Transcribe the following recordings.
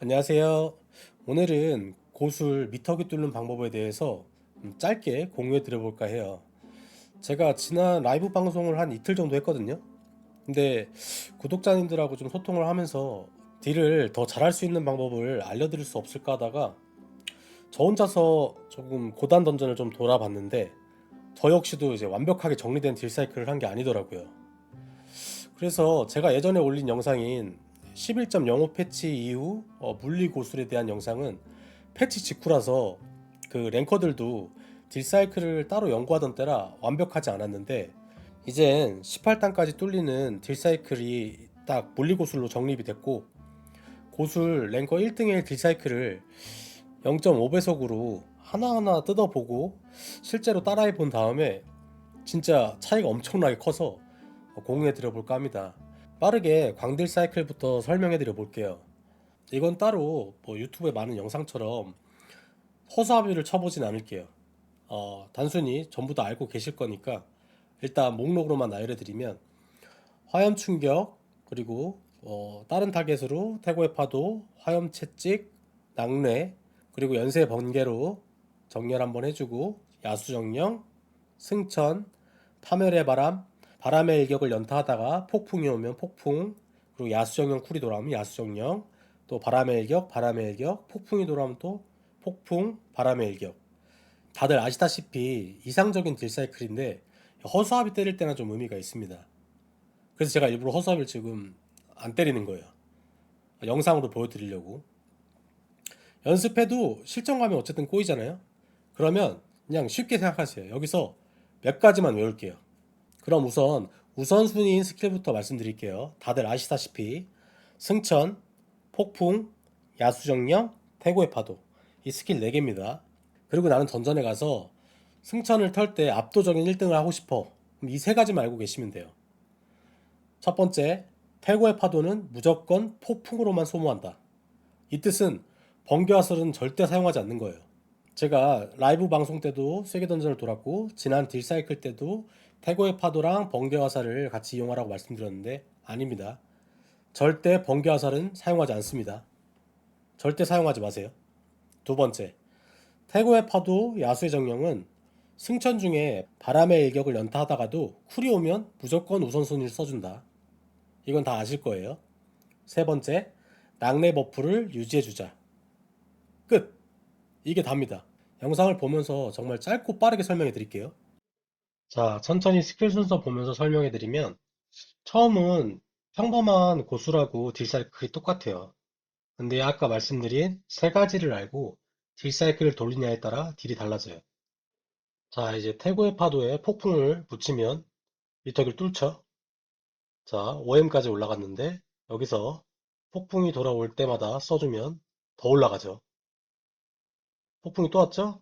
안녕하세요. 오늘은 고술 미터기 뚫는 방법에 대해서 짧게 공유해 드려볼까 해요. 제가 지난 라이브 방송을 한 이틀 정도 했거든요. 근데 구독자님들하고 좀 소통을 하면서 딜을 더 잘할 수 있는 방법을 알려드릴 수 없을까 하다가 저 혼자서 조금 고단 던전을 좀 돌아봤는데 저 역시도 이제 완벽하게 정리된 딜 사이클을 한 게 아니더라고요. 그래서 제가 예전에 올린 영상인 11.05 패치 이후 물리 고술에 대한 영상은 패치 직후라서 그 랭커들도 딜사이클을 따로 연구하던 때라 완벽하지 않았는데 이젠 18단까지 뚫리는 딜사이클이 딱 물리 고술로 정립이 됐고 고술 랭커 1등의 딜사이클을 0.5배속으로 하나하나 뜯어보고 실제로 따라해 본 다음에 진짜 차이가 엄청나게 커서 공유해 드려볼까 합니다. 빠르게 광딜 사이클부터 설명해 드려 볼게요. 이건 따로 뭐 유튜브에 많은 영상처럼 허수아비를 쳐보진 않을게요. 단순히 전부 다 알고 계실 거니까 일단 목록으로만 알려드리면 화염 충격, 그리고 다른 타겟으로 태고의 파도, 화염 채찍, 낙뢰, 그리고 연쇄 번개로 정렬 한번 해주고 야수정령, 승천, 파멸의 바람, 바람의 일격을 연타하다가 폭풍이 오면 폭풍, 그리고 야수정령 쿨이 돌아오면 야수정령, 또 바람의 일격, 바람의 일격, 폭풍이 돌아오면 또 폭풍, 바람의 일격. 다들 아시다시피 이상적인 딜 사이클인데 허수아비 때릴 때는 좀 의미가 있습니다. 그래서 제가 일부러 허수아비를 지금 안 때리는 거예요. 영상으로 보여드리려고. 연습해도 실전감이 어쨌든 꼬이잖아요. 그러면 그냥 쉽게 생각하세요. 여기서 몇 가지만 외울게요. 그럼 우선 우선순위인 스킬부터 말씀드릴게요. 다들 아시다시피 승천, 폭풍, 야수정령, 태고의 파도 이 스킬 4개입니다. 그리고 나는 던전에 가서 승천을 털 때 압도적인 1등을 하고 싶어. 이 세 가지만 알고 계시면 돼요. 첫 번째, 태고의 파도는 무조건 폭풍으로만 소모한다. 이 뜻은 번개화살은 절대 사용하지 않는 거예요. 제가 라이브 방송 때도 세계 던전을 돌았고 지난 딜사이클 때도 태고의 파도랑 번개화살을 같이 이용하라고 말씀드렸는데 아닙니다. 절대 번개화살은 사용하지 않습니다. 절대 사용하지 마세요. 두 번째, 태고의 파도 야수의 정령은 승천 중에 바람의 일격을 연타하다가도 쿨이 오면 무조건 우선순위를 써준다. 이건 다 아실 거예요. 세 번째, 낙뢰 버프를 유지해주자. 끝! 이게 답니다. 영상을 보면서 정말 짧고 빠르게 설명해 드릴게요. 자, 천천히 스킬 순서 보면서 설명해 드리면 처음은 평범한 고수라고 딜사이클이 똑같아요. 근데 아까 말씀드린 세 가지를 알고 딜사이클을 돌리냐에 따라 딜이 달라져요. 자, 이제 태고의 파도에 폭풍을 붙이면 미터기를 뚫죠. 자, 5M까지 올라갔는데 여기서 폭풍이 돌아올 때마다 써주면 더 올라가죠. 폭풍이 또 왔죠?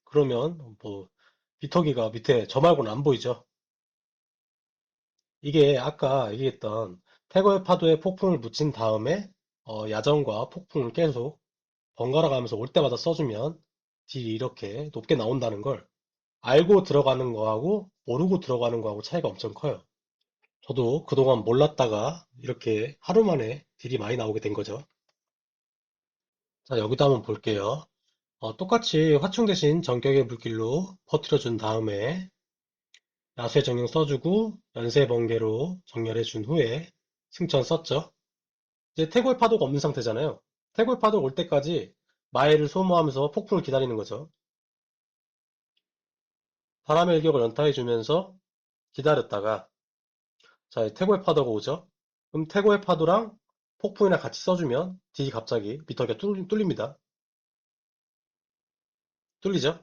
그러면 뭐 미터기가 밑에 저 말고는 안 보이죠. 이게 아까 얘기했던 태거의 파도에 폭풍을 묻힌 다음에 야전과 폭풍을 계속 번갈아 가면서 올 때마다 써주면 딜이 이렇게 높게 나온다는 걸 알고 들어가는 거하고 모르고 들어가는 거하고 차이가 엄청 커요. 저도 그동안 몰랐다가 이렇게 하루 만에 딜이 많이 나오게 된 거죠. 자, 여기도 한번 볼게요. 똑같이 화충 대신 전격의 물길로 퍼뜨려준 다음에 야수의 정령 써주고 연쇄 번개로 정렬해준 후에 승천 썼죠. 이제 태골 파도가 없는 상태잖아요. 태골 파도 올 때까지 마일을 소모하면서 폭풍을 기다리는 거죠. 바람의 일격을 연타해주면서 기다렸다가 자, 태골 파도가 오죠. 그럼 태골 파도랑 폭풍이랑 같이 써주면 딜이 갑자기 미터기가 뚫립니다. 뚫리죠?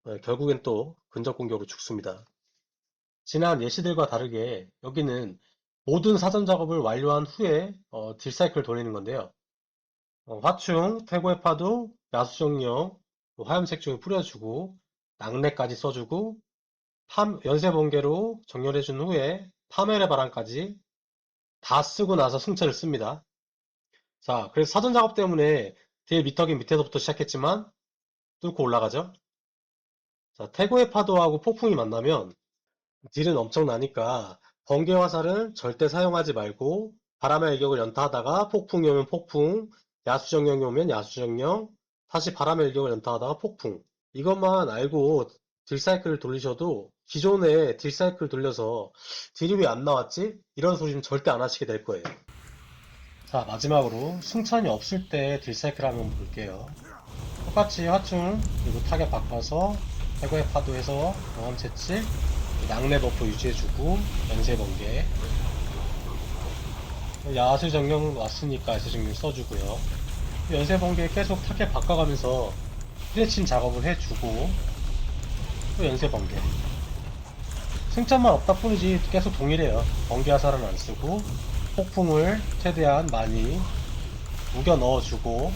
네, 결국엔 또 근접 공격으로 죽습니다. 지난 예시들과 다르게 여기는 모든 사전 작업을 완료한 후에 딜 사이클을 돌리는 건데요. 화충, 태고의 파도, 야수정령, 화염색종을 뿌려주고 낙뢰까지 써주고 연쇄번개로 정렬해준 후에 파멸의 바람까지 다 쓰고 나서 승천을 씁니다. 자, 그래서 사전 작업 때문에 딜 미터기 밑에서부터 시작했지만 뚫고 올라가죠. 자, 태고의 파도하고 폭풍이 만나면 딜은 엄청나니까 번개 화살은 절대 사용하지 말고 바람의 일격을 연타하다가 폭풍이 오면 폭풍, 야수정령이 오면 야수정령, 다시 바람의 일격을 연타하다가 폭풍. 이것만 알고 딜사이클을 돌리셔도 기존에 딜사이클 돌려서 딜이 왜 안 나왔지? 이런 소리 좀 절대 안 하시게 될 거예요. 자, 마지막으로 승천이 없을 때 딜사이클 한번 볼게요. 똑같이 화충 그리고 타격 바꿔서 해고의 파도에서 경험 채찍, 낙뢰 버프 유지해주고 연쇄 번개, 야수 정령 왔으니까 야수 정령 써주고요. 연쇄 번개 계속 타겟 바꿔가면서 후레침 작업을 해주고 또 연쇄 번개. 승천만 없다 뿐이지 계속 동일해요. 번개 화살은 안 쓰고 폭풍을 최대한 많이 우겨 넣어주고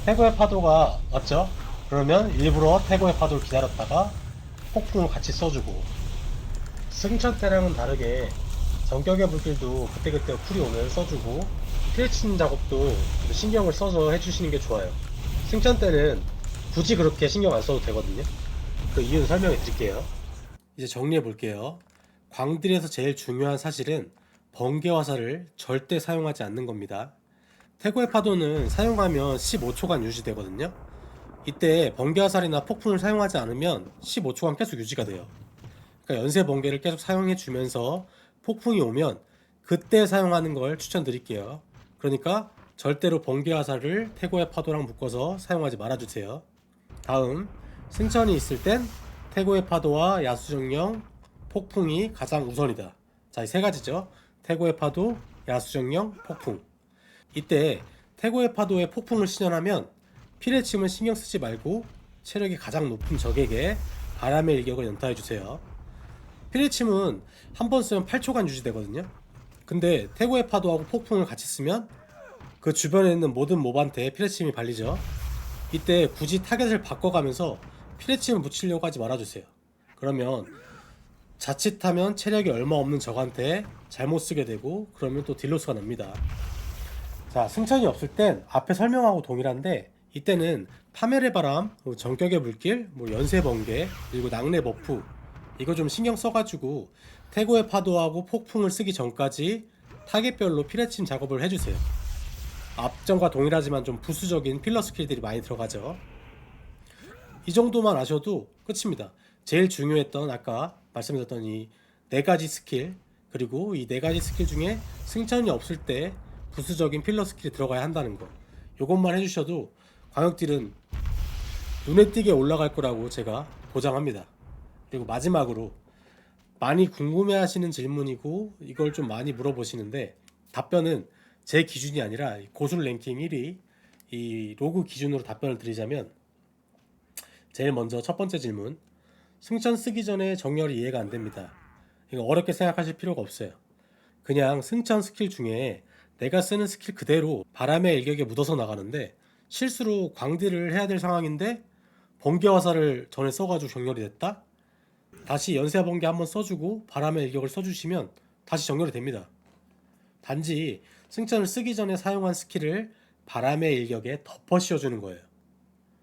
태고의 파도가 왔죠? 그러면 일부러 태고의 파도를 기다렸다가 폭풍을 같이 써주고 승천 때랑은 다르게 전격의 불길도 그때그때 쿨이 오면 써주고 피해치는 작업도 신경을 써서 해주시는 게 좋아요. 승천 때는 굳이 그렇게 신경 안 써도 되거든요. 그 이유는 설명해 드릴게요. 이제 정리해 볼게요. 광딜에서 제일 중요한 사실은 번개 화살을 절대 사용하지 않는 겁니다. 태고의 파도는 사용하면 15초간 유지되거든요. 이때 번개 화살이나 폭풍을 사용하지 않으면 15초간 계속 유지가 돼요. 그러니까 연쇄 번개를 계속 사용해 주면서 폭풍이 오면 그때 사용하는 걸 추천드릴게요. 그러니까 절대로 번개 화살을 태고의 파도랑 묶어서 사용하지 말아주세요. 다음, 승천이 있을 땐 태고의 파도와 야수정령, 폭풍이 가장 우선이다. 자, 이 세 가지죠. 태고의 파도, 야수정령, 폭풍. 이때 태고의 파도에 폭풍을 시전하면 피레침을 신경 쓰지 말고 체력이 가장 높은 적에게 바람의 일격을 연타해주세요. 피레침은 한 번 쓰면 8초간 유지되거든요. 근데 태고의 파도하고 폭풍을 같이 쓰면 그 주변에 있는 모든 몹한테 피레침이 발리죠. 이때 굳이 타겟을 바꿔가면서 피레침을 묻히려고 하지 말아주세요. 그러면 자칫하면 체력이 얼마 없는 적한테 잘못 쓰게 되고 그러면 또 딜로스가 납니다. 자, 승천이 없을 땐 앞에 설명하고 동일한데 이때는 파멸의 바람, 전격의 물길, 연쇄 번개, 그리고 낙뢰 버프 이거 좀 신경 써가지고 태고의 파도하고 폭풍을 쓰기 전까지 타겟별로 피레침 작업을 해주세요. 앞전과 동일하지만 좀 부수적인 필러 스킬들이 많이 들어가죠. 이 정도만 아셔도 끝입니다. 제일 중요했던 아까 말씀드렸던 이 네 가지 스킬, 그리고 이 네 가지 스킬 중에 승천이 없을 때 부수적인 필러 스킬이 들어가야 한다는 거, 요것만 해주셔도 광역딜은 눈에 띄게 올라갈 거라고 제가 보장합니다. 그리고 마지막으로 많이 궁금해하시는 질문이고 이걸 좀 많이 물어보시는데 답변은 제 기준이 아니라 고술 랭킹 1위 이 로그 기준으로 답변을 드리자면, 제일 먼저 첫 번째 질문, 승천 쓰기 전에 정렬이 이해가 안 됩니다. 이거 어렵게 생각하실 필요가 없어요. 그냥 승천 스킬 중에 내가 쓰는 스킬 그대로 바람의 일격에 묻어서 나가는데 실수로 광딜을 해야 될 상황인데 번개 화살을 전에 써가지고 정렬이 됐다? 다시 연쇄 번개 한번 써주고 바람의 일격을 써주시면 다시 정렬이 됩니다. 단지 승천을 쓰기 전에 사용한 스킬을 바람의 일격에 덮어 씌워주는 거예요.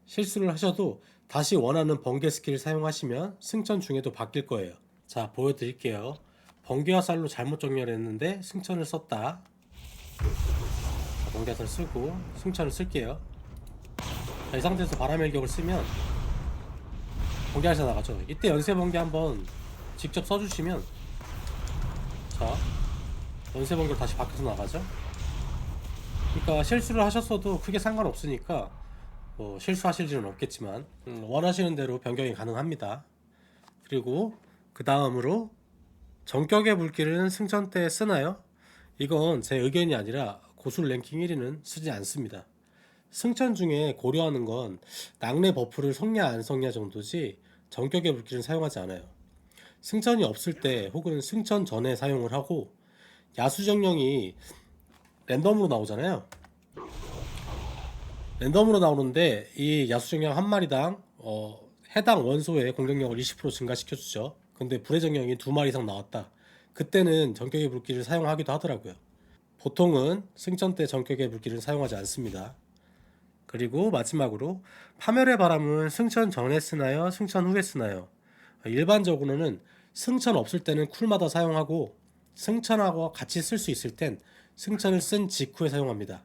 실수를 하셔도 다시 원하는 번개 스킬을 사용하시면 승천 중에도 바뀔 거예요. 자, 보여드릴게요. 번개 화살로 잘못 정렬했는데 승천을 썼다. 자, 번개 화살 쓰고 승천을 쓸게요. 자, 이 상태에서 바람의 일격을 쓰면 번개 화살 나가죠. 이때 연쇄 번개 한번 직접 써주시면, 자, 연쇄 번개로 다시 바뀌어서 나가죠. 그러니까 실수를 하셨어도 크게 상관없으니까 실수하실 일은 없겠지만 원하시는 대로 변경이 가능합니다. 그리고 그 다음으로 전격의 불길은 승천 때 쓰나요? 이건 제 의견이 아니라 고술 랭킹 1위는 쓰지 않습니다. 승천 중에 고려하는 건 낙뢰 버프를 섞냐 안 섞냐 정도지 전격의 불길은 사용하지 않아요. 승천이 없을 때 혹은 승천 전에 사용을 하고, 야수정령이 랜덤으로 나오잖아요. 랜덤으로 나오는데 이 야수정령 한 마리당 해당 원소의 공격력을 20% 증가시켜주죠. 근데 불의 정령이 두 마리 이상 나왔다. 그때는 전격의 불길을 사용하기도 하더라고요. 보통은 승천 때 전격의 불길을 사용하지 않습니다. 그리고 마지막으로 파멸의 바람은 승천 전에 쓰나요? 승천 후에 쓰나요? 일반적으로는 승천 없을 때는 쿨마다 사용하고 승천하고 같이 쓸 수 있을 땐 승천을 쓴 직후에 사용합니다.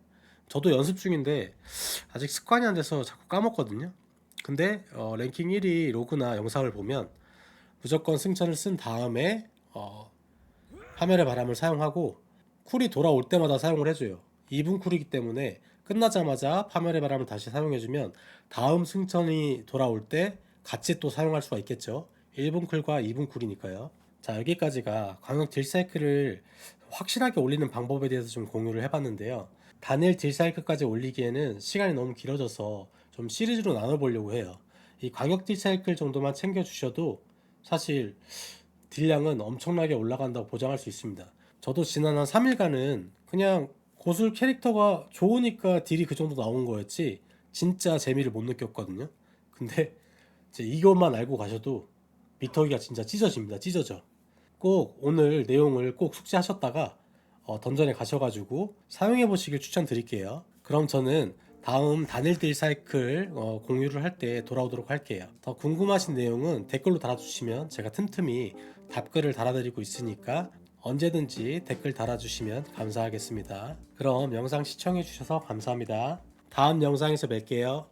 저도 연습 중인데 아직 습관이 안 돼서 자꾸 까먹거든요. 근데 랭킹 1위 로그나 영상을 보면 무조건 승천을 쓴 다음에 파멸의 바람을 사용하고 쿨이 돌아올 때마다 사용을 해줘요. 2분 쿨이기 때문에 끝나자마자 파멸의 바람을 다시 사용해주면 다음 승천이 돌아올 때 같이 또 사용할 수가 있겠죠. 1분 쿨과 2분 쿨이니까요. 자, 여기까지가 광역 딜 사이클을 확실하게 올리는 방법에 대해서 좀 공유를 해봤는데요. 단일 딜 사이클까지 올리기에는 시간이 너무 길어져서 좀 시리즈로 나눠보려고 해요. 이 광역 딜 사이클 정도만 챙겨주셔도 사실 딜량은 엄청나게 올라간다고 보장할 수 있습니다. 저도 지난 한 3일간은 그냥 고술 캐릭터가 좋으니까 딜이 그 정도 나온 거였지 진짜 재미를 못 느꼈거든요. 근데 이제 이것만 알고 가셔도 미터기가 진짜 찢어집니다. 찢어져. 꼭 오늘 내용을 꼭 숙지하셨다가 던전에 가셔가지고 사용해 보시길 추천드릴게요. 그럼 저는 다음 단일 딜 사이클 공유를 할 때 돌아오도록 할게요. 더 궁금하신 내용은 댓글로 달아주시면 제가 틈틈이 답글을 달아드리고 있으니까 언제든지 댓글 달아주시면 감사하겠습니다. 그럼 영상 시청해주셔서 감사합니다. 다음 영상에서 뵐게요.